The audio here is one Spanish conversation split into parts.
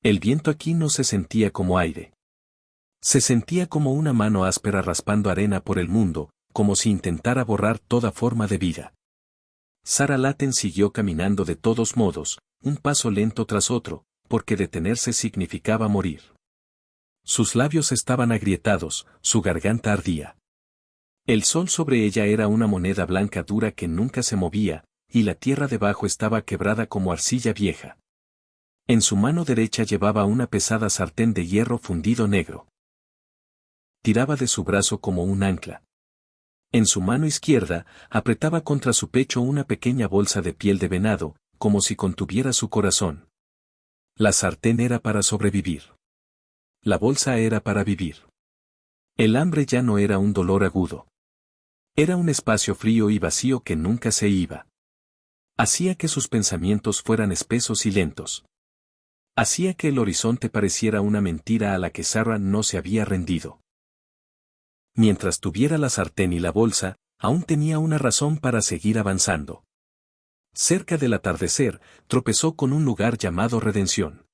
El viento aquí no se sentía como aire. Se sentía como una mano áspera raspando arena por el mundo, como si intentara borrar toda forma de vida. Sarah Latten siguió caminando de todos modos, un paso lento tras otro, porque detenerse significaba morir. Sus labios estaban agrietados, su garganta ardía. El sol sobre ella era una moneda blanca dura que nunca se movía, y la tierra debajo estaba quebrada como arcilla vieja. En su mano derecha llevaba una pesada sartén de hierro fundido negro. Tiraba de su brazo como un ancla. En su mano izquierda, apretaba contra su pecho una pequeña bolsa de piel de venado, como si contuviera su corazón. La sartén era para sobrevivir. La bolsa era para vivir. El hambre ya no era un dolor agudo. Era un espacio frío y vacío que nunca se iba. Hacía que sus pensamientos fueran espesos y lentos. Hacía que el horizonte pareciera una mentira a la que Sarah no se había rendido. Mientras tuviera la sartén y la bolsa, aún tenía una razón para seguir avanzando. Cerca del atardecer, tropezó con un lugar llamado Redención.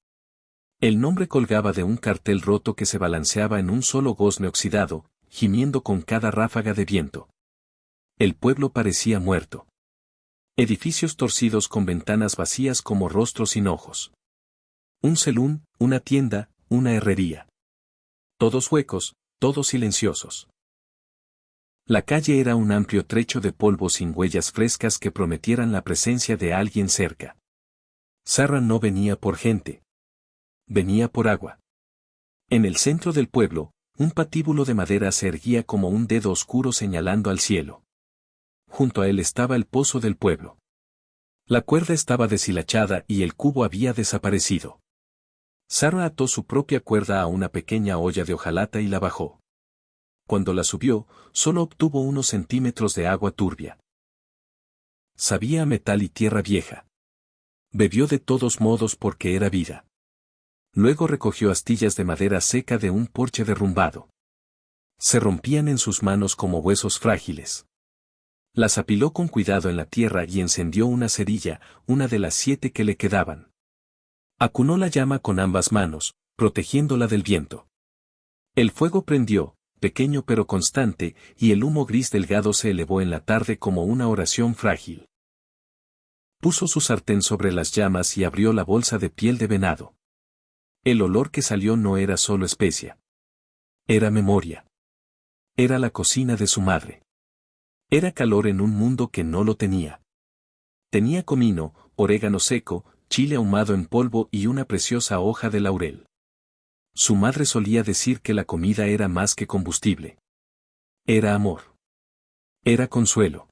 El nombre colgaba de un cartel roto que se balanceaba en un solo gozne oxidado, gimiendo con cada ráfaga de viento. El pueblo parecía muerto. Edificios torcidos con ventanas vacías como rostros sin ojos. Un selún, una tienda, una herrería. Todos huecos, todos silenciosos. La calle era un amplio trecho de polvo sin huellas frescas que prometieran la presencia de alguien cerca. Sarah no venía por gente. Venía por agua. En el centro del pueblo, un patíbulo de madera se erguía como un dedo oscuro señalando al cielo. Junto a él estaba el pozo del pueblo. La cuerda estaba deshilachada y el cubo había desaparecido. Sarah ató su propia cuerda a una pequeña olla de hojalata y la bajó. Cuando la subió, solo obtuvo unos centímetros de agua turbia. Sabía a metal y tierra vieja. Bebió de todos modos porque era vida. Luego recogió astillas de madera seca de un porche derrumbado. Se rompían en sus manos como huesos frágiles. Las apiló con cuidado en la tierra y encendió una cerilla, una de las 7 que le quedaban. Acunó la llama con ambas manos, protegiéndola del viento. El fuego prendió, pequeño pero constante, y el humo gris delgado se elevó en la tarde como una oración frágil. Puso su sartén sobre las llamas y abrió la bolsa de piel de venado. El olor que salió no era solo especia. Era memoria. Era la cocina de su madre. Era calor en un mundo que no lo tenía. Tenía comino, orégano seco, chile ahumado en polvo y una preciosa hoja de laurel. Su madre solía decir que la comida era más que combustible. Era amor. Era consuelo.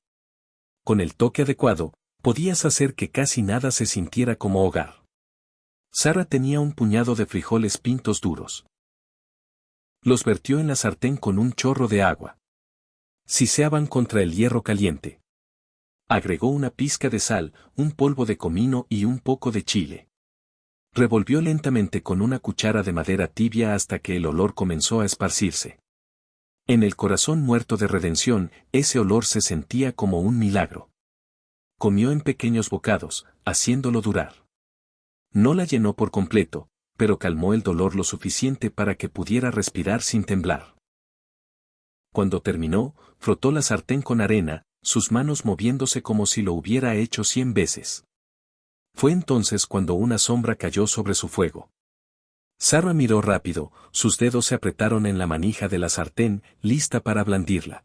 Con el toque adecuado, podías hacer que casi nada se sintiera como hogar. Sarah tenía un puñado de frijoles pintos duros. Los vertió en la sartén con un chorro de agua. Siseaban contra el hierro caliente. Agregó una pizca de sal, un polvo de comino y un poco de chile. Revolvió lentamente con una cuchara de madera tibia hasta que el olor comenzó a esparcirse. En el corazón muerto de Redención, ese olor se sentía como un milagro. Comió en pequeños bocados, haciéndolo durar. No la llenó por completo, pero calmó el dolor lo suficiente para que pudiera respirar sin temblar. Cuando terminó, frotó la sartén con arena, sus manos moviéndose como si lo hubiera hecho 100 veces. Fue entonces cuando una sombra cayó sobre su fuego. Sarah miró rápido, sus dedos se apretaron en la manija de la sartén, lista para blandirla.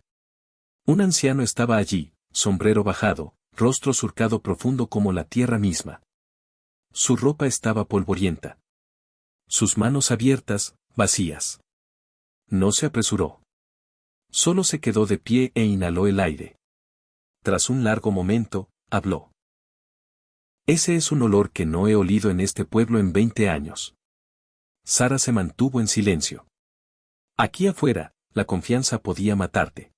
Un anciano estaba allí, sombrero bajado, rostro surcado profundo como la tierra misma. Su ropa estaba polvorienta. Sus manos abiertas, vacías. No se apresuró. Solo se quedó de pie e inhaló el aire. Tras un largo momento, habló. Ese es un olor que no he olido en este pueblo en 20 años. Sarah se mantuvo en silencio. Aquí afuera, la confianza podía matarte.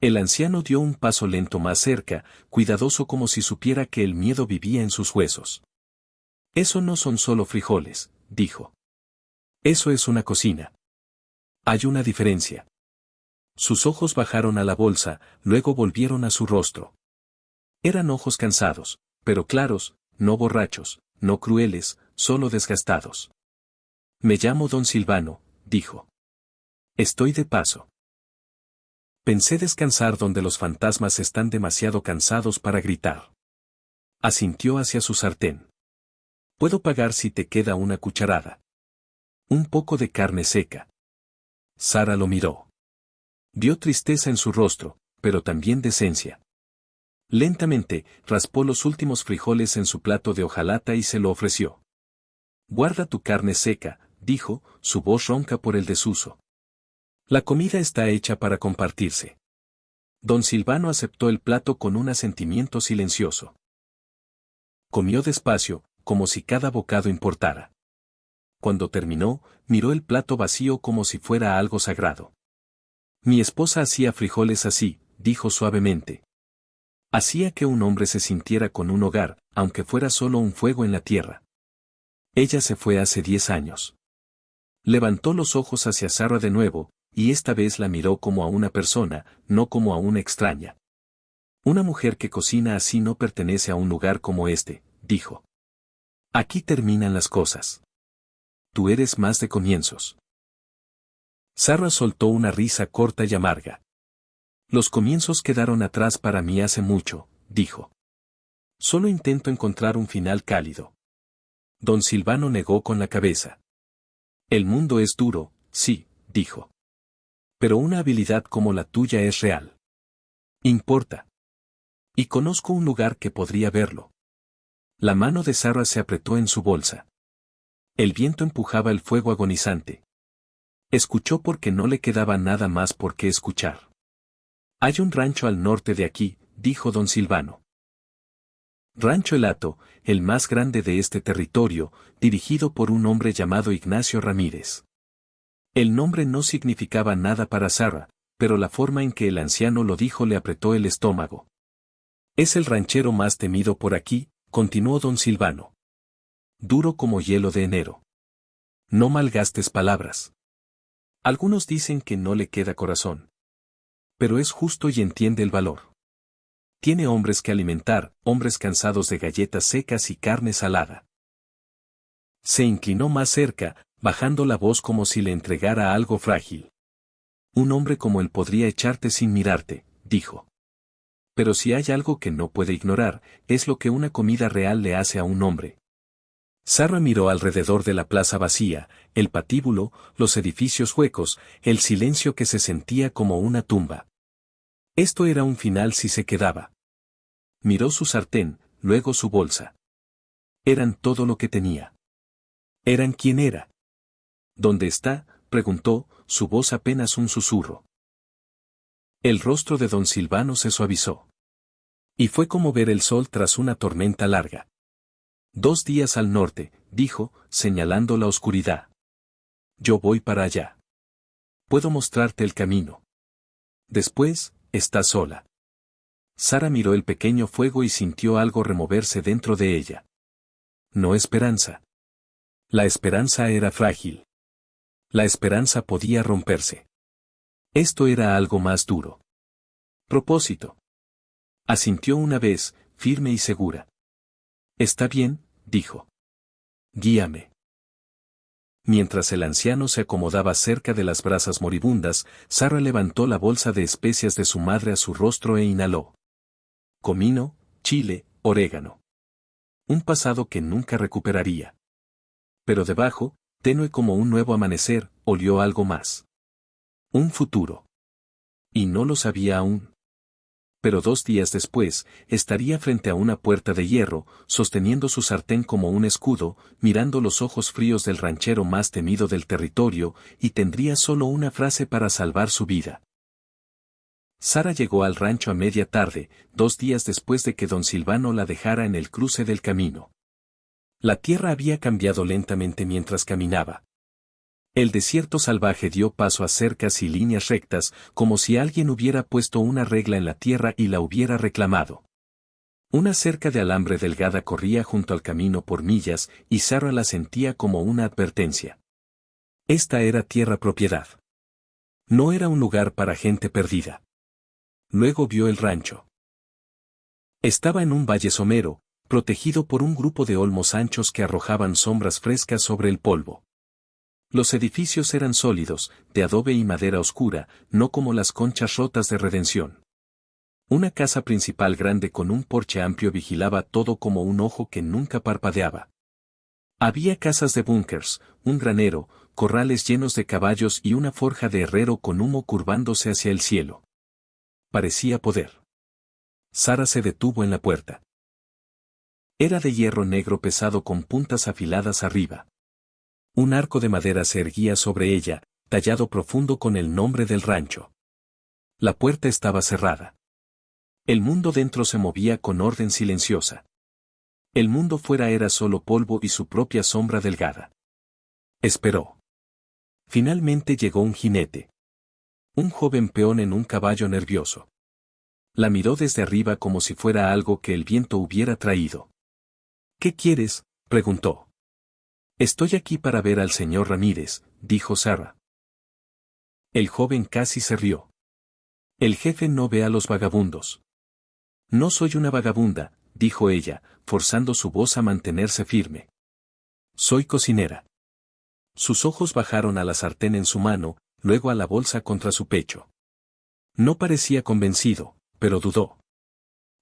El anciano dio un paso lento más cerca, cuidadoso como si supiera que el miedo vivía en sus huesos. Eso no son solo frijoles, dijo. Eso es una cocina. Hay una diferencia. Sus ojos bajaron a la bolsa, luego volvieron a su rostro. Eran ojos cansados, pero claros, no borrachos, no crueles, solo desgastados. Me llamo Don Silvano, dijo. Estoy de paso. Pensé descansar donde los fantasmas están demasiado cansados para gritar. Asintió hacia su sartén. Puedo pagar si te queda una cucharada. Un poco de carne seca. Sara lo miró. Vio tristeza en su rostro, pero también decencia. Lentamente, raspó los últimos frijoles en su plato de hojalata y se lo ofreció. Guarda tu carne seca, dijo, su voz ronca por el desuso. La comida está hecha para compartirse. Don Silvano aceptó el plato con un asentimiento silencioso. Comió despacio, como si cada bocado importara. Cuando terminó, miró el plato vacío como si fuera algo sagrado. Mi esposa hacía frijoles así, dijo suavemente. Hacía que un hombre se sintiera con un hogar, aunque fuera solo un fuego en la tierra. Ella se fue hace 10 años. Levantó los ojos hacia Sara de nuevo, y esta vez la miró como a una persona, no como a una extraña. Una mujer que cocina así no pertenece a un lugar como este, dijo. Aquí terminan las cosas. Tú eres más de comienzos. Sara soltó una risa corta y amarga. Los comienzos quedaron atrás para mí hace mucho, dijo. Solo intento encontrar un final cálido. Don Silvano negó con la cabeza. El mundo es duro, sí, dijo. Pero una habilidad como la tuya es real. Importa. Y conozco un lugar que podría verlo. La mano de Sara se apretó en su bolsa. El viento empujaba el fuego agonizante. Escuchó porque no le quedaba nada más por qué escuchar. Hay un rancho al norte de aquí, dijo don Silvano. Rancho El Hato, el más grande de este territorio, dirigido por un hombre llamado Ignacio Ramírez. El nombre no significaba nada para Sara, pero la forma en que el anciano lo dijo le apretó el estómago. Es el ranchero más temido por aquí, continuó don Silvano. Duro como hielo de enero. No malgastes palabras. Algunos dicen que no le queda corazón. Pero es justo y entiende el valor. Tiene hombres que alimentar, hombres cansados de galletas secas y carne salada. Se inclinó más cerca, bajando la voz como si le entregara algo frágil. Un hombre como él podría echarte sin mirarte, dijo. Pero si hay algo que no puede ignorar, es lo que una comida real le hace a un hombre. Sara miró alrededor de la plaza vacía, el patíbulo, los edificios huecos, el silencio que se sentía como una tumba. Esto era un final si se quedaba. Miró su sartén, luego su bolsa. Eran todo lo que tenía. ¿Eran quién era? ¿Dónde está?, preguntó, su voz apenas un susurro. El rostro de don Silvano se suavizó. Y fue como ver el sol tras una tormenta larga. 2 días al norte, dijo, señalando la oscuridad. Yo voy para allá. Puedo mostrarte el camino. Después, estás sola. Sara miró el pequeño fuego y sintió algo removerse dentro de ella. No esperanza. La esperanza era frágil. La esperanza podía romperse. Esto era algo más duro. Propósito. Asintió una vez, firme y segura. Está bien, dijo. Guíame. Mientras el anciano se acomodaba cerca de las brasas moribundas, Sara levantó la bolsa de especias de su madre a su rostro e inhaló. Comino, chile, orégano. Un pasado que nunca recuperaría. Pero debajo, tenue como un nuevo amanecer, olió algo más. Un futuro. Y no lo sabía aún. Pero 2 días después, estaría frente a una puerta de hierro, sosteniendo su sartén como un escudo, mirando los ojos fríos del ranchero más temido del territorio, y tendría solo una frase para salvar su vida. Sara llegó al rancho a media tarde, 2 días después de que don Silvano la dejara en el cruce del camino. La tierra había cambiado lentamente mientras caminaba. El desierto salvaje dio paso a cercas y líneas rectas, como si alguien hubiera puesto una regla en la tierra y la hubiera reclamado. Una cerca de alambre delgada corría junto al camino por millas, y Sara la sentía como una advertencia. Esta era tierra propiedad. No era un lugar para gente perdida. Luego vio el rancho. Estaba en un valle somero, protegido por un grupo de olmos anchos que arrojaban sombras frescas sobre el polvo. Los edificios eran sólidos, de adobe y madera oscura, no como las conchas rotas de Redención. Una casa principal grande con un porche amplio vigilaba todo como un ojo que nunca parpadeaba. Había casas de búnkers, un granero, corrales llenos de caballos y una forja de herrero con humo curvándose hacia el cielo. Parecía poder. Sara se detuvo en la puerta. Era de hierro negro pesado con puntas afiladas arriba. Un arco de madera se erguía sobre ella, tallado profundo con el nombre del rancho. La puerta estaba cerrada. El mundo dentro se movía con orden silenciosa. El mundo fuera era solo polvo y su propia sombra delgada. Esperó. Finalmente llegó un jinete. Un joven peón en un caballo nervioso. La miró desde arriba como si fuera algo que el viento hubiera traído. ¿Qué quieres?, preguntó. Estoy aquí para ver al señor Ramírez, dijo Sara. El joven casi se rió. El jefe no ve a los vagabundos. No soy una vagabunda, dijo ella, forzando su voz a mantenerse firme. Soy cocinera. Sus ojos bajaron a la sartén en su mano, luego a la bolsa contra su pecho. No parecía convencido, pero dudó.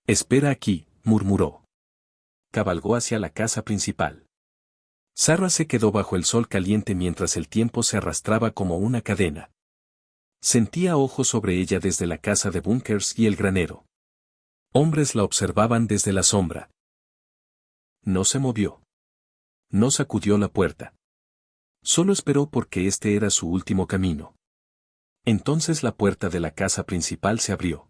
Espera aquí, murmuró. Cabalgó hacia la casa principal. Sara se quedó bajo el sol caliente mientras el tiempo se arrastraba como una cadena. Sentía ojos sobre ella desde la casa de búnkers y el granero. Hombres la observaban desde la sombra. No se movió. No sacudió la puerta. Solo esperó porque este era su último camino. Entonces la puerta de la casa principal se abrió.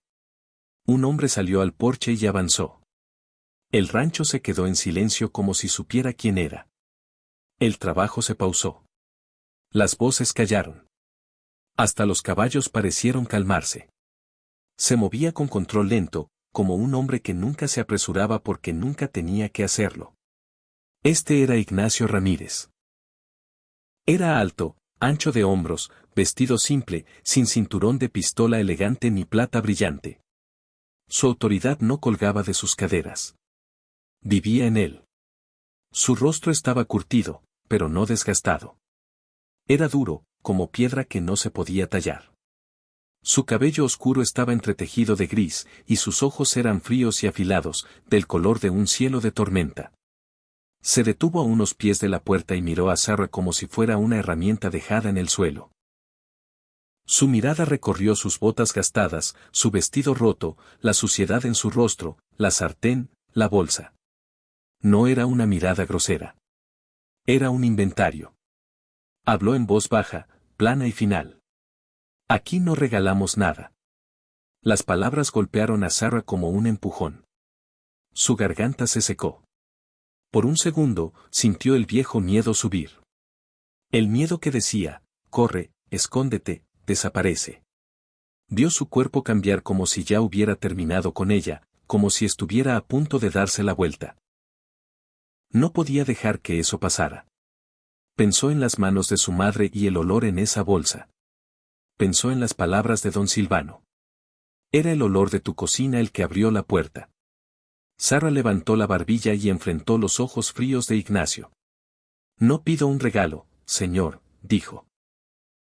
Un hombre salió al porche y avanzó. El rancho se quedó en silencio como si supiera quién era. El trabajo se pausó. Las voces callaron. Hasta los caballos parecieron calmarse. Se movía con control lento, como un hombre que nunca se apresuraba porque nunca tenía que hacerlo. Este era Ignacio Ramírez. Era alto, ancho de hombros, vestido simple, sin cinturón de pistola elegante ni plata brillante. Su autoridad no colgaba de sus caderas. Vivía en él. Su rostro estaba curtido, pero no desgastado. Era duro, como piedra que no se podía tallar. Su cabello oscuro estaba entretejido de gris, y sus ojos eran fríos y afilados, del color de un cielo de tormenta. Se detuvo a unos pies de la puerta y miró a Sara como si fuera una herramienta dejada en el suelo. Su mirada recorrió sus botas gastadas, su vestido roto, la suciedad en su rostro, la sartén, la bolsa. No era una mirada grosera. Era un inventario. Habló en voz baja, plana y final. Aquí no regalamos nada. Las palabras golpearon a Sara como un empujón. Su garganta se secó. Por un segundo, sintió el viejo miedo subir. El miedo que decía, corre, escóndete, desaparece. Vio su cuerpo cambiar como si ya hubiera terminado con ella, como si estuviera a punto de darse la vuelta. No podía dejar que eso pasara. Pensó en las manos de su madre y el olor en esa bolsa. Pensó en las palabras de don Silvano. Era el olor de tu cocina el que abrió la puerta. Sara levantó la barbilla y enfrentó los ojos fríos de Ignacio. No pido un regalo, señor, dijo.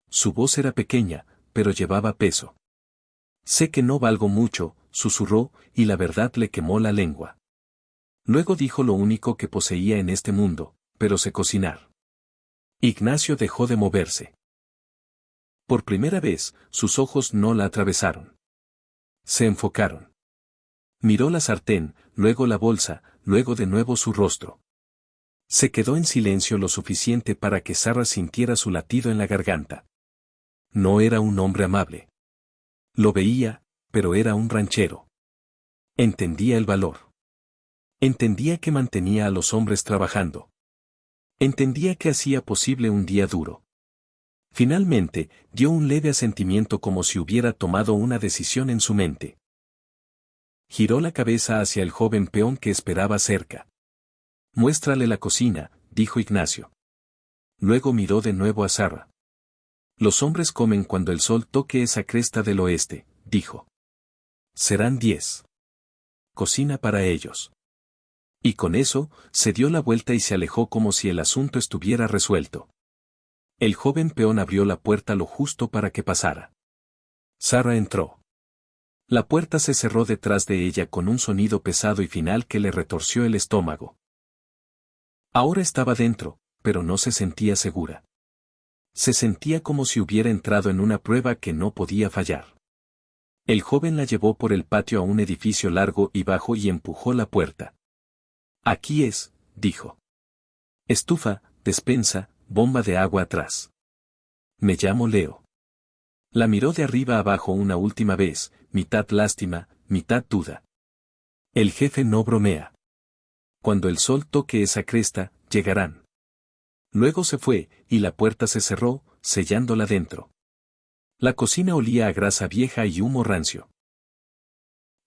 Su voz era pequeña, pero llevaba peso. Sé que no valgo mucho, susurró, y la verdad le quemó la lengua. Luego dijo lo único que poseía en este mundo, pero sé cocinar. Ignacio dejó de moverse. Por primera vez, sus ojos no la atravesaron. Se enfocaron. Miró la sartén, luego la bolsa, luego de nuevo su rostro. Se quedó en silencio lo suficiente para que Sara sintiera su latido en la garganta. No era un hombre amable. Lo veía, pero era un ranchero. Entendía el valor. Entendía que mantenía a los hombres trabajando. Entendía que hacía posible un día duro. Finalmente, dio un leve asentimiento como si hubiera tomado una decisión en su mente. Giró la cabeza hacia el joven peón que esperaba cerca. Muéstrale la cocina, dijo Ignacio. Luego miró de nuevo a Sara. Los hombres comen cuando el sol toque esa cresta del oeste, dijo. Serán 10. Cocina para ellos. Y con eso, se dio la vuelta y se alejó como si el asunto estuviera resuelto. El joven peón abrió la puerta lo justo para que pasara. Sara entró. La puerta se cerró detrás de ella con un sonido pesado y final que le retorció el estómago. Ahora estaba dentro, pero no se sentía segura. Se sentía como si hubiera entrado en una prueba que no podía fallar. El joven la llevó por el patio a un edificio largo y bajo y empujó la puerta. Aquí es, dijo. Estufa, despensa, bomba de agua atrás. Me llamo Leo. La miró de arriba abajo una última vez, mitad lástima, mitad duda. El jefe no bromea. Cuando el sol toque esa cresta, llegarán. Luego se fue, y la puerta se cerró, sellándola dentro. La cocina olía a grasa vieja y humo rancio.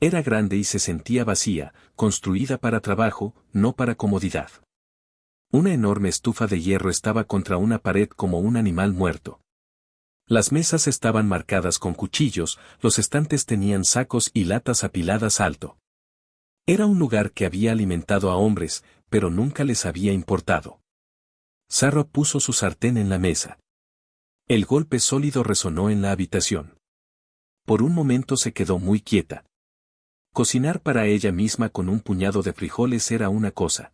Era grande y se sentía vacía, construida para trabajo, no para comodidad. Una enorme estufa de hierro estaba contra una pared como un animal muerto. Las mesas estaban marcadas con cuchillos, los estantes tenían sacos y latas apiladas alto. Era un lugar que había alimentado a hombres, pero nunca les había importado. Sara puso su sartén en la mesa. El golpe sólido resonó en la habitación. Por un momento se quedó muy quieta. Cocinar para ella misma con un puñado de frijoles era una cosa.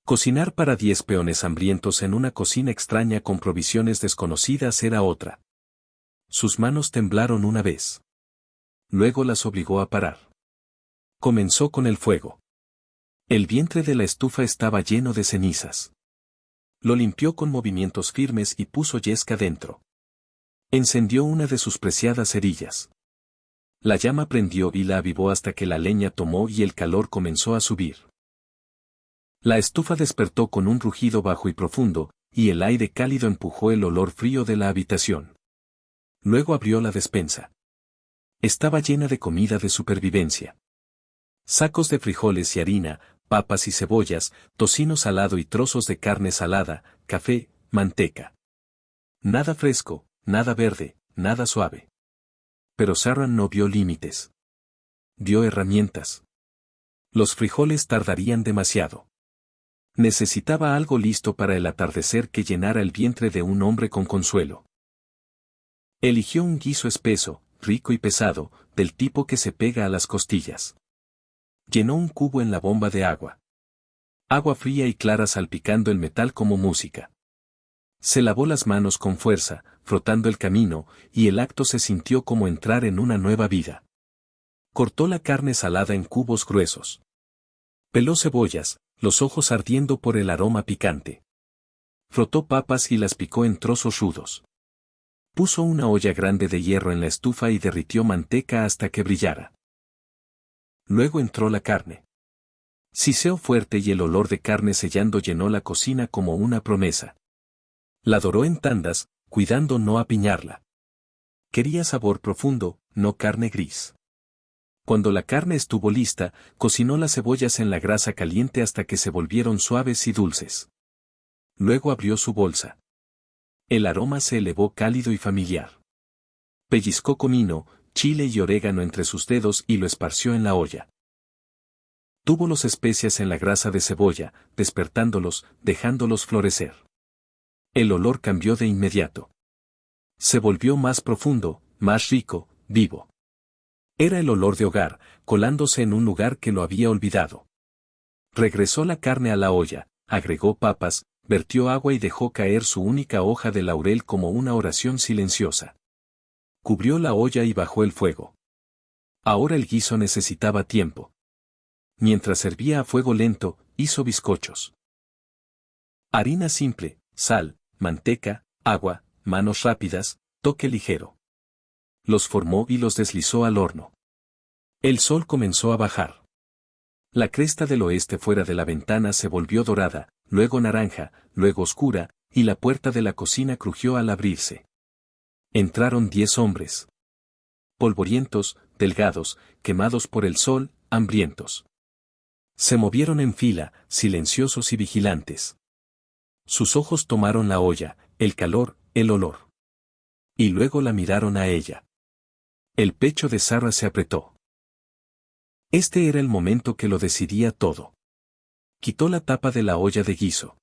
Cocinar para 10 peones hambrientos en una cocina extraña con provisiones desconocidas era otra. Sus manos temblaron una vez. Luego las obligó a parar. Comenzó con el fuego. El vientre de la estufa estaba lleno de cenizas. Lo limpió con movimientos firmes y puso yesca dentro. Encendió una de sus preciadas cerillas. La llama prendió y la avivó hasta que la leña tomó y el calor comenzó a subir. La estufa despertó con un rugido bajo y profundo, y el aire cálido empujó el olor frío de la habitación. Luego abrió la despensa. Estaba llena de comida de supervivencia. Sacos de frijoles y harina, papas y cebollas, tocino salado y trozos de carne salada, café, manteca. Nada fresco, nada verde, nada suave. Pero Sara no vio límites. Dio herramientas. Los frijoles tardarían demasiado. Necesitaba algo listo para el atardecer que llenara el vientre de un hombre con consuelo. Eligió un guiso espeso, rico y pesado, del tipo que se pega a las costillas. Llenó un cubo en la bomba de agua. Agua fría y clara salpicando el metal como música. Se lavó las manos con fuerza, frotando el camino, y el acto se sintió como entrar en una nueva vida. Cortó la carne salada en cubos gruesos. Peló cebollas, los ojos ardiendo por el aroma picante. Frotó papas y las picó en trozos rudos. Puso una olla grande de hierro en la estufa y derritió manteca hasta que brillara. Luego entró la carne. Siseó fuerte y el olor de carne sellando llenó la cocina como una promesa. La doró en tandas, cuidando no apiñarla. Quería sabor profundo, no carne gris. Cuando la carne estuvo lista, cocinó las cebollas en la grasa caliente hasta que se volvieron suaves y dulces. Luego abrió su bolsa. El aroma se elevó cálido y familiar. Pellizcó comino, chile y orégano entre sus dedos y lo esparció en la olla. Tuvo las especias en la grasa de cebolla, despertándolos, dejándolos florecer. El olor cambió de inmediato. Se volvió más profundo, más rico, vivo. Era el olor de hogar, colándose en un lugar que lo había olvidado. Regresó la carne a la olla, agregó papas, vertió agua y dejó caer su única hoja de laurel como una oración silenciosa. Cubrió la olla y bajó el fuego. Ahora el guiso necesitaba tiempo. Mientras servía a fuego lento, hizo bizcochos. Harina simple, sal, manteca, agua, manos rápidas, toque ligero. Los formó y los deslizó al horno. El sol comenzó a bajar. La cresta del oeste fuera de la ventana se volvió dorada, luego naranja, luego oscura, y la puerta de la cocina crujió al abrirse. Entraron 10 hombres. Polvorientos, delgados, quemados por el sol, hambrientos. Se movieron en fila, silenciosos y vigilantes. Sus ojos tomaron la olla, el calor, el olor. Y luego la miraron a ella. El pecho de Sara se apretó. Este era el momento que lo decidía todo. Quitó la tapa de la olla de guiso.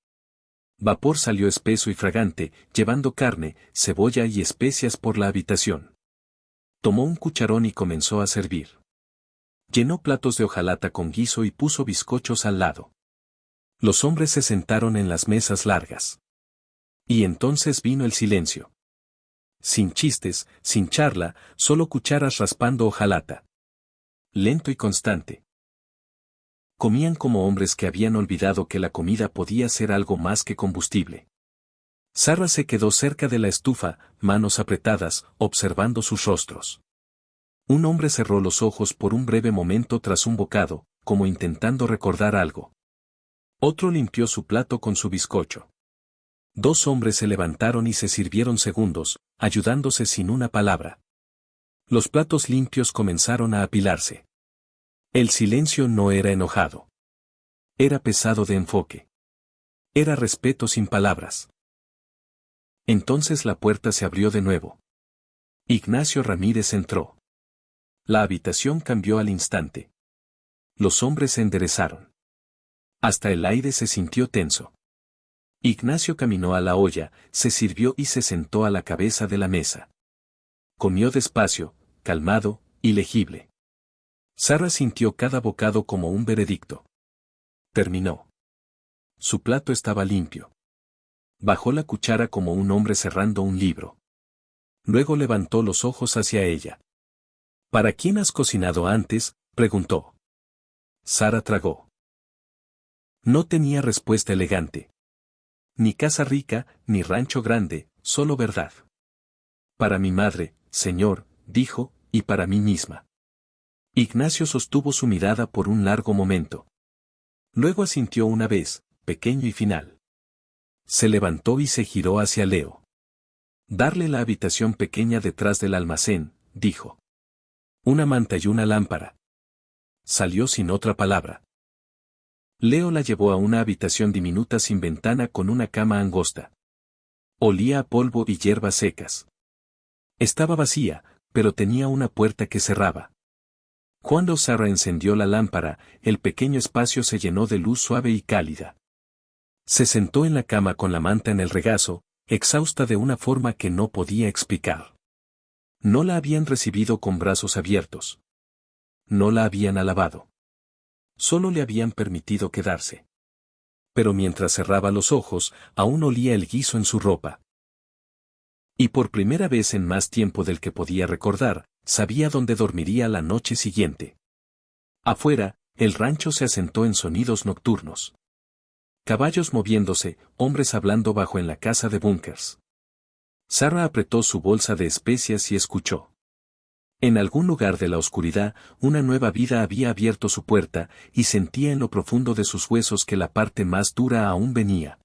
Vapor salió espeso y fragante, llevando carne, cebolla y especias por la habitación. Tomó un cucharón y comenzó a servir. Llenó platos de hojalata con guiso y puso bizcochos al lado. Los hombres se sentaron en las mesas largas. Y entonces vino el silencio. Sin chistes, sin charla, solo cucharas raspando hojalata. Lento y constante. Comían como hombres que habían olvidado que la comida podía ser algo más que combustible. Sarah se quedó cerca de la estufa, manos apretadas, observando sus rostros. Un hombre cerró los ojos por un breve momento tras un bocado, como intentando recordar algo. Otro limpió su plato con su bizcocho. Dos hombres se levantaron y se sirvieron segundos, ayudándose sin una palabra. Los platos limpios comenzaron a apilarse. El silencio no era enojado. Era pesado de enfoque. Era respeto sin palabras. Entonces la puerta se abrió de nuevo. Ignacio Ramírez entró. La habitación cambió al instante. Los hombres se enderezaron. Hasta el aire se sintió tenso. Ignacio caminó a la olla, se sirvió y se sentó a la cabeza de la mesa. Comió despacio, calmado, y legible. Sarah sintió cada bocado como un veredicto. Terminó. Su plato estaba limpio. Bajó la cuchara como un hombre cerrando un libro. Luego levantó los ojos hacia ella. ¿Para quién has cocinado antes?, preguntó. Sarah tragó. No tenía respuesta elegante. Ni casa rica, ni rancho grande, solo verdad. Para mi madre, señor, dijo, y para mí misma. Ignacio sostuvo su mirada por un largo momento. Luego asintió una vez, pequeño y final. Se levantó y se giró hacia Leo. Darle la habitación pequeña detrás del almacén, dijo. Una manta y una lámpara. Salió sin otra palabra. Leo la llevó a una habitación diminuta sin ventana con una cama angosta. Olía a polvo y hierbas secas. Estaba vacía, pero tenía una puerta que cerraba. Cuando Sarah encendió la lámpara, el pequeño espacio se llenó de luz suave y cálida. Se sentó en la cama con la manta en el regazo, exhausta de una forma que no podía explicar. No la habían recibido con brazos abiertos. No la habían alabado. Solo le habían permitido quedarse. Pero mientras cerraba los ojos, aún olía el guiso en su ropa. Y por primera vez en más tiempo del que podía recordar, sabía dónde dormiría la noche siguiente. Afuera, el rancho se asentó en sonidos nocturnos. Caballos moviéndose, hombres hablando bajo en la casa de Bunkers. Sarah apretó su bolsa de especias y escuchó. En algún lugar de la oscuridad, una nueva vida había abierto su puerta, y sentía en lo profundo de sus huesos que la parte más dura aún venía.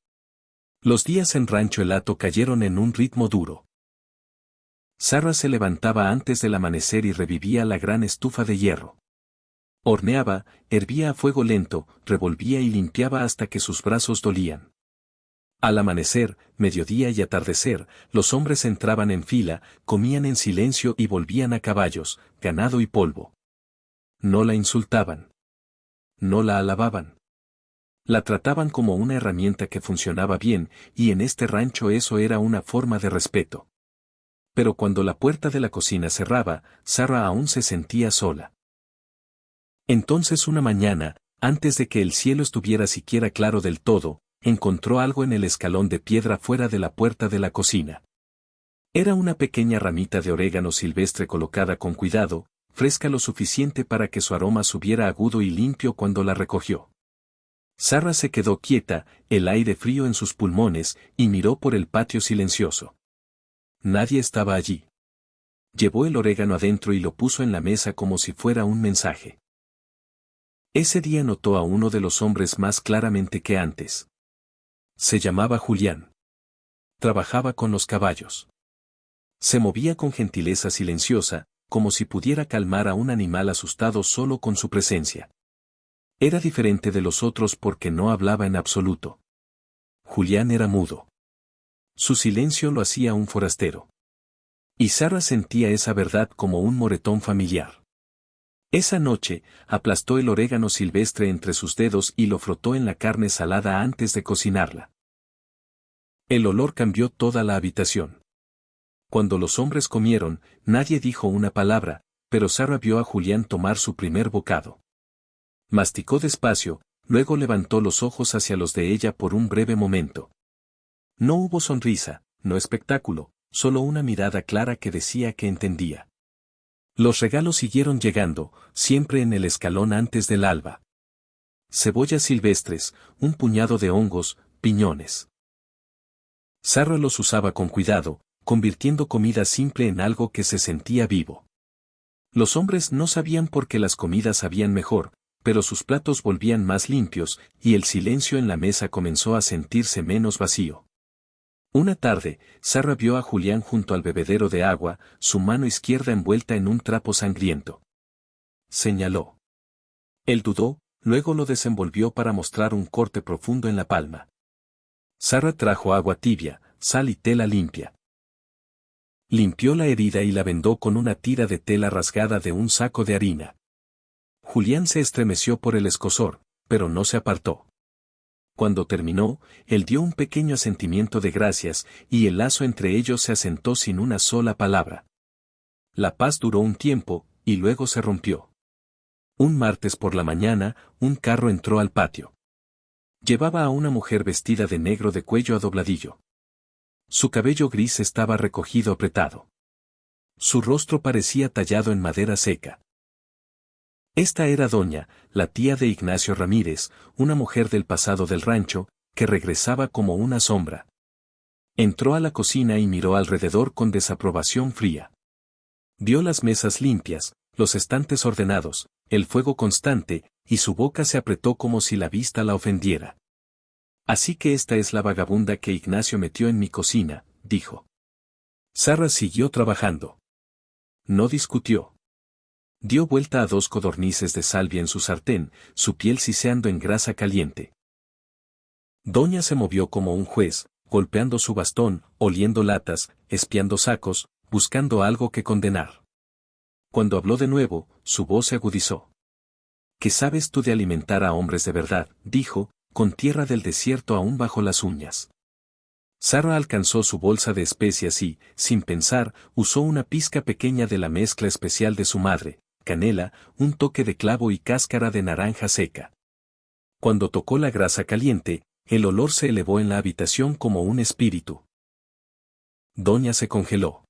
Los días en Rancho El Hato cayeron en un ritmo duro. Sarah se levantaba antes del amanecer y revivía la gran estufa de hierro. Horneaba, hervía a fuego lento, revolvía y limpiaba hasta que sus brazos dolían. Al amanecer, mediodía y atardecer, los hombres entraban en fila, comían en silencio y volvían a caballos, ganado y polvo. No la insultaban. No la alababan. La trataban como una herramienta que funcionaba bien, y en este rancho eso era una forma de respeto. Pero cuando la puerta de la cocina cerraba, Sarah aún se sentía sola. Entonces una mañana, antes de que el cielo estuviera siquiera claro del todo, encontró algo en el escalón de piedra fuera de la puerta de la cocina. Era una pequeña ramita de orégano silvestre colocada con cuidado, fresca lo suficiente para que su aroma subiera agudo y limpio cuando la recogió. Sarah se quedó quieta, el aire frío en sus pulmones, y miró por el patio silencioso. Nadie estaba allí. Llevó el orégano adentro y lo puso en la mesa como si fuera un mensaje. Ese día notó a uno de los hombres más claramente que antes. Se llamaba Julián. Trabajaba con los caballos. Se movía con gentileza silenciosa, como si pudiera calmar a un animal asustado solo con su presencia. Era diferente de los otros porque no hablaba en absoluto. Julián era mudo. Su silencio lo hacía un forastero. Y Sarah sentía esa verdad como un moretón familiar. Esa noche, aplastó el orégano silvestre entre sus dedos y lo frotó en la carne salada antes de cocinarla. El olor cambió toda la habitación. Cuando los hombres comieron, nadie dijo una palabra, pero Sara vio a Julián tomar su primer bocado. Masticó despacio, luego levantó los ojos hacia los de ella por un breve momento. No hubo sonrisa, no espectáculo, solo una mirada clara que decía que entendía. Los regalos siguieron llegando, siempre en el escalón antes del alba. Cebollas silvestres, un puñado de hongos, piñones. Sara los usaba con cuidado, convirtiendo comida simple en algo que se sentía vivo. Los hombres no sabían por qué las comidas sabían mejor, pero sus platos volvían más limpios, y el silencio en la mesa comenzó a sentirse menos vacío. Una tarde, Sara vio a Julián junto al bebedero de agua, su mano izquierda envuelta en un trapo sangriento. Señaló. Él dudó, luego lo desenvolvió para mostrar un corte profundo en la palma. Sara trajo agua tibia, sal y tela limpia. Limpió la herida y la vendó con una tira de tela rasgada de un saco de harina. Julián se estremeció por el escozor, pero no se apartó. Cuando terminó, él dio un pequeño asentimiento de gracias, y el lazo entre ellos se asentó sin una sola palabra. La paz duró un tiempo, y luego se rompió. Un martes por la mañana, un carro entró al patio. Llevaba a una mujer vestida de negro de cuello a dobladillo. Su cabello gris estaba recogido apretado. Su rostro parecía tallado en madera seca. Esta era Doña, la tía de Ignacio Ramírez, una mujer del pasado del rancho, que regresaba como una sombra. Entró a la cocina y miró alrededor con desaprobación fría. Vio las mesas limpias, los estantes ordenados, el fuego constante, y su boca se apretó como si la vista la ofendiera. Así que esta es la vagabunda que Ignacio metió en mi cocina, dijo. Sara siguió trabajando. No discutió. Dio vuelta a 2 codornices de salvia en su sartén, su piel siseando en grasa caliente. Doña se movió como un juez, golpeando su bastón, oliendo latas, espiando sacos, buscando algo que condenar. Cuando habló de nuevo, su voz se agudizó. ¿Qué sabes tú de alimentar a hombres de verdad?, dijo, con tierra del desierto aún bajo las uñas. Sara alcanzó su bolsa de especias y, sin pensar, usó una pizca pequeña de la mezcla especial de su madre, canela, un toque de clavo y cáscara de naranja seca. Cuando tocó la grasa caliente, el olor se elevó en la habitación como un espíritu. Doña se congeló.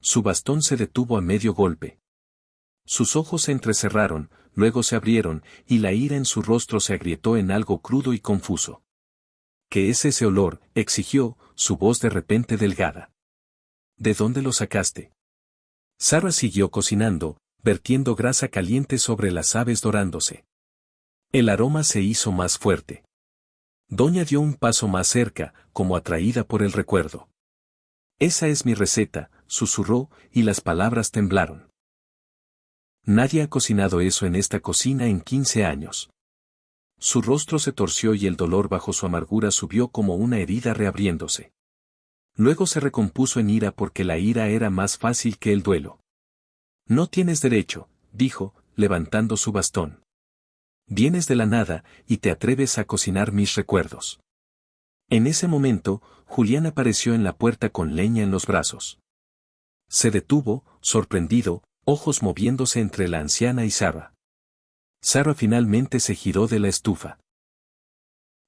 Su bastón se detuvo a medio golpe. Sus ojos se entrecerraron, luego se abrieron, y la ira en su rostro se agrietó en algo crudo y confuso. ¿Qué es ese olor?, exigió, su voz de repente delgada. ¿De dónde lo sacaste? Sara siguió cocinando, vertiendo grasa caliente sobre las aves dorándose. El aroma se hizo más fuerte. Doña dio un paso más cerca, como atraída por el recuerdo. Esa es mi receta, susurró, y las palabras temblaron. Nadie ha cocinado eso en esta cocina en 15 años. Su rostro se torció y el dolor bajo su amargura subió como una herida reabriéndose. Luego se recompuso en ira porque la ira era más fácil que el duelo. No tienes derecho, dijo, levantando su bastón. Vienes de la nada, y te atreves a cocinar mis recuerdos. En ese momento, Julián apareció en la puerta con leña en los brazos. Se detuvo, sorprendido, ojos moviéndose entre la anciana y Sara. Sara finalmente se giró de la estufa.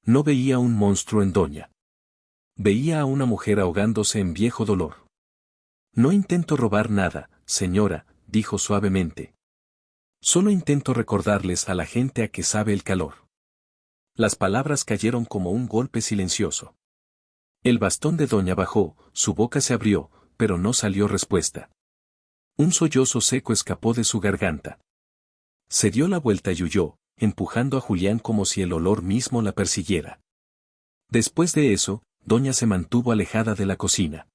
No veía un monstruo en Doña. Veía a una mujer ahogándose en viejo dolor. No intento robar nada, señora, dijo suavemente. Solo intento recordarles a la gente a que sabe el calor. Las palabras cayeron como un golpe silencioso. El bastón de Doña bajó, su boca se abrió, pero no salió respuesta. Un sollozo seco escapó de su garganta. Se dio la vuelta y huyó, empujando a Julián como si el olor mismo la persiguiera. Después de eso, Doña se mantuvo alejada de la cocina.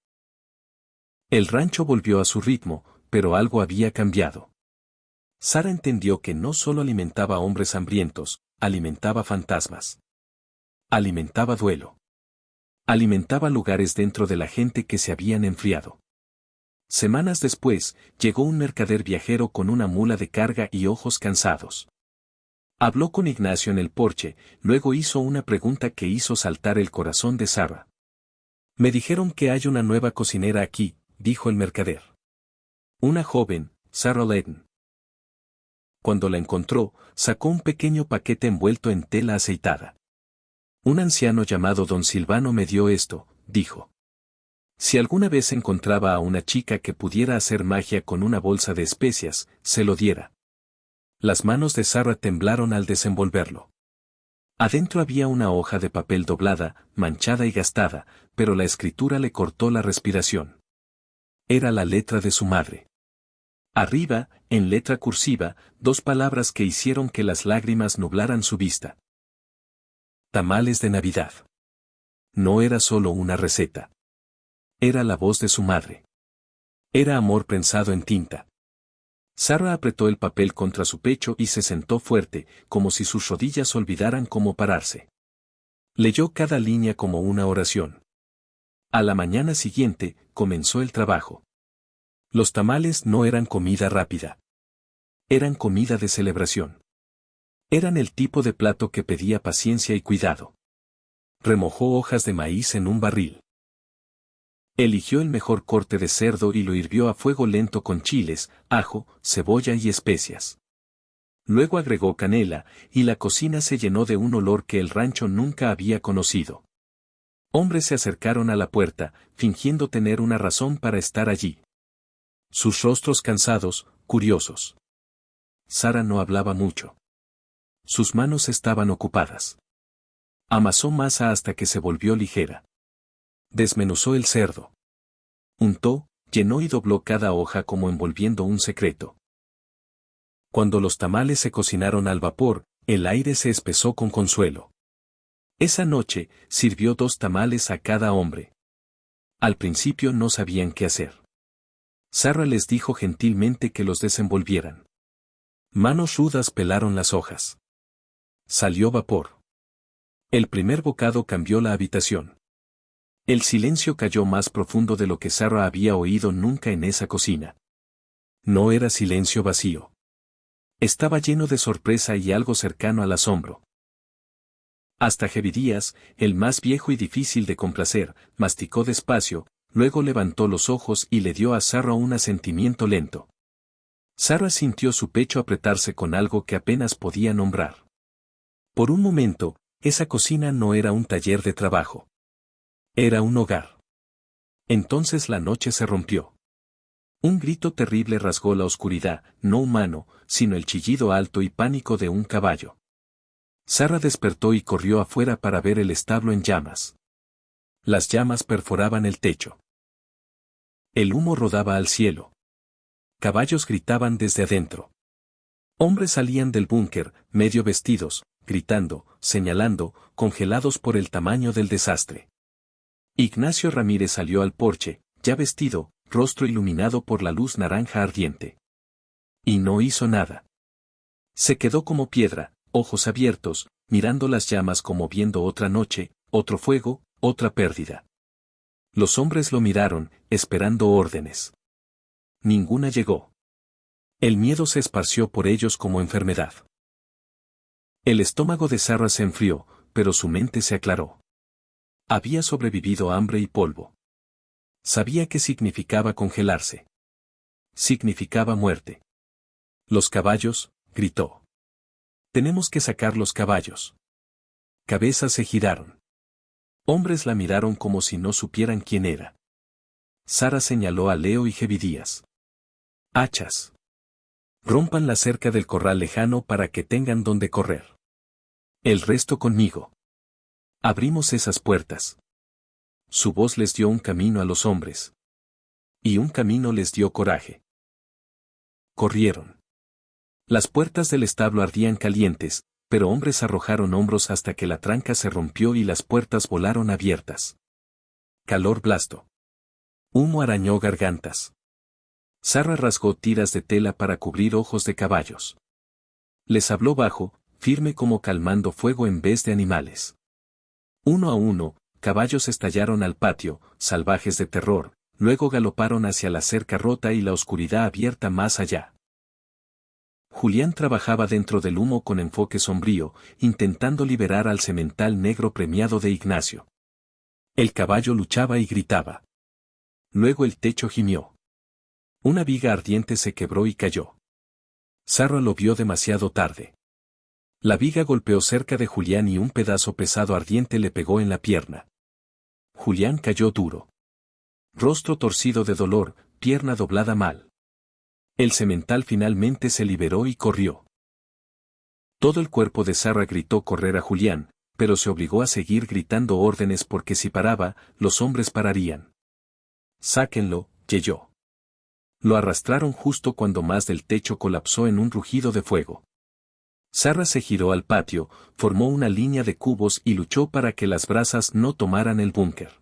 El rancho volvió a su ritmo, pero algo había cambiado. Sara entendió que no solo alimentaba hombres hambrientos, alimentaba fantasmas. Alimentaba duelo. Alimentaba lugares dentro de la gente que se habían enfriado. Semanas después, llegó un mercader viajero con una mula de carga y ojos cansados. Habló con Ignacio en el porche, luego hizo una pregunta que hizo saltar el corazón de Sarah. Me dijeron que hay una nueva cocinera aquí, dijo el mercader. Una joven, Sarah Layton. Cuando la encontró, sacó un pequeño paquete envuelto en tela aceitada. Un anciano llamado don Silvano me dio esto, dijo. Si alguna vez encontraba a una chica que pudiera hacer magia con una bolsa de especias, se lo diera. Las manos de Sarah temblaron al desenvolverlo. Adentro había una hoja de papel doblada, manchada y gastada, pero la escritura le cortó la respiración. Era la letra de su madre. Arriba, en letra cursiva, 2 palabras que hicieron que las lágrimas nublaran su vista. Tamales de Navidad. No era solo una receta. Era la voz de su madre. Era amor prensado en tinta. Sarah apretó el papel contra su pecho y se sentó fuerte, como si sus rodillas olvidaran cómo pararse. Leyó cada línea como una oración. A la mañana siguiente, comenzó el trabajo. Los tamales no eran comida rápida. Eran comida de celebración. Eran el tipo de plato que pedía paciencia y cuidado. Remojó hojas de maíz en un barril. Eligió el mejor corte de cerdo y lo hirvió a fuego lento con chiles, ajo, cebolla y especias. Luego agregó canela, y la cocina se llenó de un olor que el rancho nunca había conocido. Hombres se acercaron a la puerta, fingiendo tener una razón para estar allí. Sus rostros cansados, curiosos. Sarah no hablaba mucho. Sus manos estaban ocupadas. Amasó masa hasta que se volvió ligera. Desmenuzó el cerdo. Untó, llenó y dobló cada hoja como envolviendo un secreto. Cuando los tamales se cocinaron al vapor, el aire se espesó con consuelo. Esa noche, sirvió 2 tamales a cada hombre. Al principio no sabían qué hacer. Sarah les dijo gentilmente que los desenvolvieran. Manos rudas pelaron las hojas. Salió vapor. El primer bocado cambió la habitación. El silencio cayó más profundo de lo que Sarah había oído nunca en esa cocina. No era silencio vacío. Estaba lleno de sorpresa y algo cercano al asombro. Hasta Jebedías, el más viejo y difícil de complacer, masticó despacio, luego levantó los ojos y le dio a Sarah un asentimiento lento. Sarah sintió su pecho apretarse con algo que apenas podía nombrar. Por un momento, esa cocina no era un taller de trabajo. Era un hogar. Entonces la noche se rompió. Un grito terrible rasgó la oscuridad, no humano, sino el chillido alto y pánico de un caballo. Sarah despertó y corrió afuera para ver el establo en llamas. Las llamas perforaban el techo. El humo rodaba al cielo. Caballos gritaban desde adentro. Hombres salían del búnker, medio vestidos, gritando, señalando, congelados por el tamaño del desastre. Ignacio Ramírez salió al porche, ya vestido, rostro iluminado por la luz naranja ardiente. Y no hizo nada. Se quedó como piedra, ojos abiertos, mirando las llamas como viendo otra noche, otro fuego, otra pérdida. Los hombres lo miraron, esperando órdenes. Ninguna llegó. El miedo se esparció por ellos como enfermedad. El estómago de Sarah se enfrió, pero su mente se aclaró. Había sobrevivido hambre y polvo. Sabía qué significaba congelarse. Significaba muerte. Los caballos, gritó. Tenemos que sacar los caballos. Cabezas se giraron. Hombres la miraron como si no supieran quién era. Sarah señaló a Leo y Jebedías. Hachas. Rompan la cerca del corral lejano para que tengan donde correr. El resto conmigo. Abrimos esas puertas. Su voz les dio un camino a los hombres. Y un camino les dio coraje. Corrieron. Las puertas del establo ardían calientes, pero hombres arrojaron hombros hasta que la tranca se rompió y las puertas volaron abiertas. Calor blasto. Humo arañó gargantas. Sarah rasgó tiras de tela para cubrir ojos de caballos. Les habló bajo, firme como calmando fuego en vez de animales. Uno a uno, caballos estallaron al patio, salvajes de terror, luego galoparon hacia la cerca rota y la oscuridad abierta más allá. Julián trabajaba dentro del humo con enfoque sombrío, intentando liberar al semental negro premiado de Ignacio. El caballo luchaba y gritaba. Luego el techo gimió. Una viga ardiente se quebró y cayó. Sarra lo vio demasiado tarde. La viga golpeó cerca de Julián y un pedazo pesado ardiente le pegó en la pierna. Julián cayó duro. Rostro torcido de dolor, pierna doblada mal. El semental finalmente se liberó y corrió. Todo el cuerpo de Sarra gritó correr a Julián, pero se obligó a seguir gritando órdenes porque si paraba, los hombres pararían. «Sáquenlo», yeyó. Lo arrastraron justo cuando más del techo colapsó en un rugido de fuego. Sarra se giró al patio, formó una línea de cubos y luchó para que las brasas no tomaran el búnker.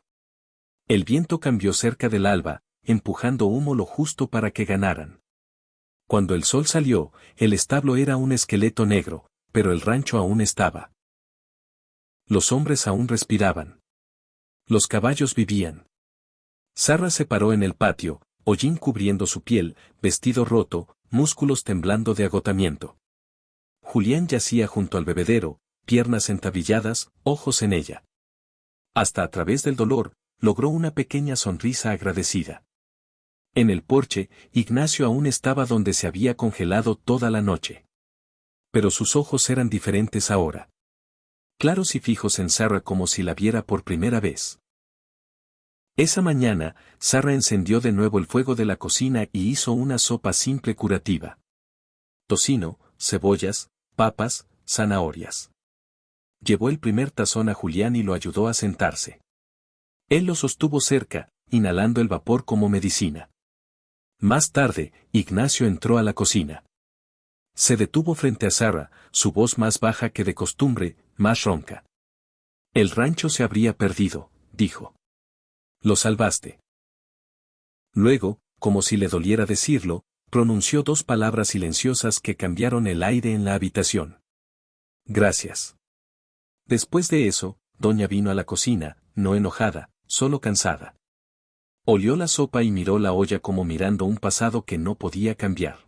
El viento cambió cerca del alba, empujando humo lo justo para que ganaran. Cuando el sol salió, el establo era un esqueleto negro, pero el rancho aún estaba. Los hombres aún respiraban. Los caballos vivían. Sarra se paró en el patio, hollín cubriendo su piel, vestido roto, músculos temblando de agotamiento. Julián yacía junto al bebedero, piernas entablilladas, ojos en ella. Hasta a través del dolor, logró una pequeña sonrisa agradecida. En el porche, Ignacio aún estaba donde se había congelado toda la noche. Pero sus ojos eran diferentes ahora. Claros y fijos en Sarra como si la viera por primera vez. Esa mañana, Sarra encendió de nuevo el fuego de la cocina y hizo una sopa simple curativa. Tocino, cebollas, papas, zanahorias. Llevó el primer tazón a Julián y lo ayudó a sentarse. Él lo sostuvo cerca, inhalando el vapor como medicina. Más tarde, Ignacio entró a la cocina. Se detuvo frente a Sarra, su voz más baja que de costumbre, más ronca. El rancho se habría perdido, dijo. Lo salvaste. Luego, como si le doliera decirlo, pronunció dos palabras silenciosas que cambiaron el aire en la habitación. Gracias. Después de eso, Doña vino a la cocina, no enojada, solo cansada. Olió la sopa y miró la olla como mirando un pasado que no podía cambiar.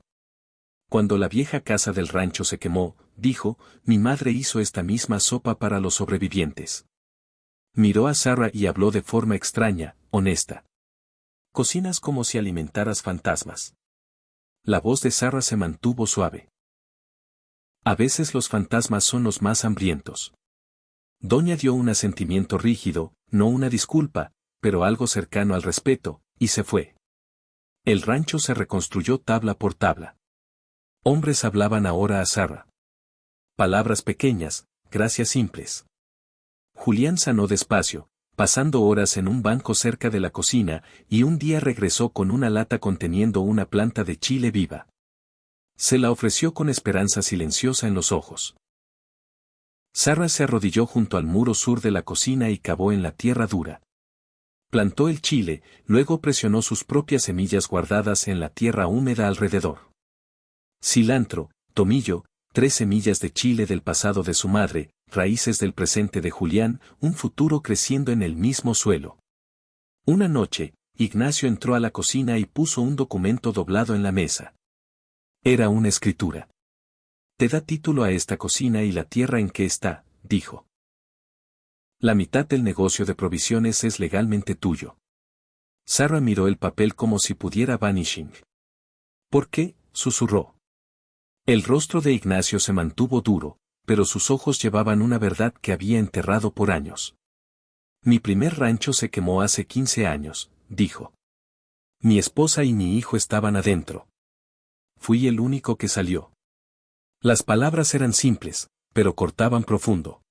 Cuando la vieja casa del rancho se quemó, dijo, mi madre hizo esta misma sopa para los sobrevivientes. Miró a Sarra y habló de forma extraña, honesta. Cocinas como si alimentaras fantasmas. La voz de Sarra se mantuvo suave. A veces los fantasmas son los más hambrientos. Doña dio un asentimiento rígido, no una disculpa, pero algo cercano al respeto, y se fue. El rancho se reconstruyó tabla por tabla. Hombres hablaban ahora a Sarra. Palabras pequeñas, gracias simples. Julián sanó despacio, pasando horas en un banco cerca de la cocina, y un día regresó con una lata conteniendo una planta de chile viva. Se la ofreció con esperanza silenciosa en los ojos. Sarra se arrodilló junto al muro sur de la cocina y cavó en la tierra dura. Plantó el chile, luego presionó sus propias semillas guardadas en la tierra húmeda alrededor. Cilantro, tomillo, 3 semillas de chile del pasado de su madre, raíces del presente de Julián, un futuro creciendo en el mismo suelo. Una noche, Ignacio entró a la cocina y puso un documento doblado en la mesa. Era una escritura. Te da título a esta cocina y la tierra en que está, dijo. La mitad del negocio de provisiones es legalmente tuyo. Sarra miró el papel como si pudiera vanishing. ¿Por qué?, susurró. El rostro de Ignacio se mantuvo duro, pero sus ojos llevaban una verdad que había enterrado por años. Mi primer rancho se quemó hace 15 años, dijo. Mi esposa y mi hijo estaban adentro. Fui el único que salió. Las palabras eran simples, pero cortaban profundo.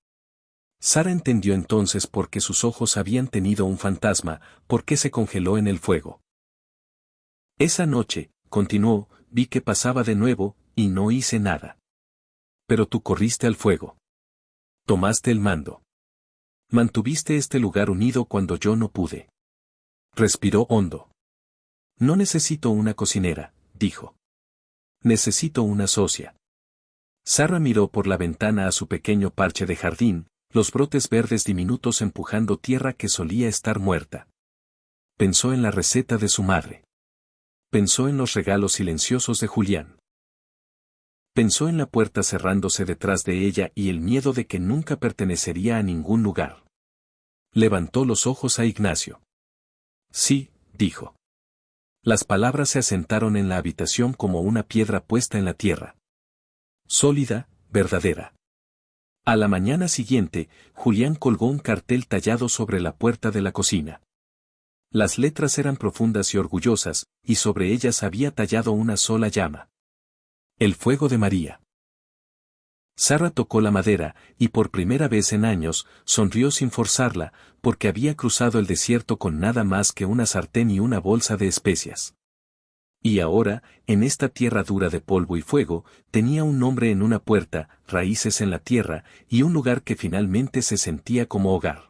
Sarra entendió entonces por qué sus ojos habían tenido un fantasma, por qué se congeló en el fuego. Esa noche, continuó, vi que pasaba de nuevo, y no hice nada. Pero tú corriste al fuego. Tomaste el mando. Mantuviste este lugar unido cuando yo no pude. Respiró hondo. No necesito una cocinera, dijo. Necesito una socia. Sarra miró por la ventana a su pequeño parche de jardín, los brotes verdes diminutos empujando tierra que solía estar muerta. Pensó en la receta de su madre. Pensó en los regalos silenciosos de Julián. Pensó en la puerta cerrándose detrás de ella y el miedo de que nunca pertenecería a ningún lugar. Levantó los ojos a Ignacio. Sí, dijo. Las palabras se asentaron en la habitación como una piedra puesta en la tierra. Sólida, verdadera. A la mañana siguiente, Julián colgó un cartel tallado sobre la puerta de la cocina. Las letras eran profundas y orgullosas, y sobre ellas había tallado una sola llama. El fuego de María. Sara tocó la madera, y por primera vez en años, sonrió sin forzarla, porque había cruzado el desierto con nada más que una sartén y una bolsa de especias. Y ahora, en esta tierra dura de polvo y fuego, tenía un nombre en una puerta, raíces en la tierra, y un lugar que finalmente se sentía como hogar.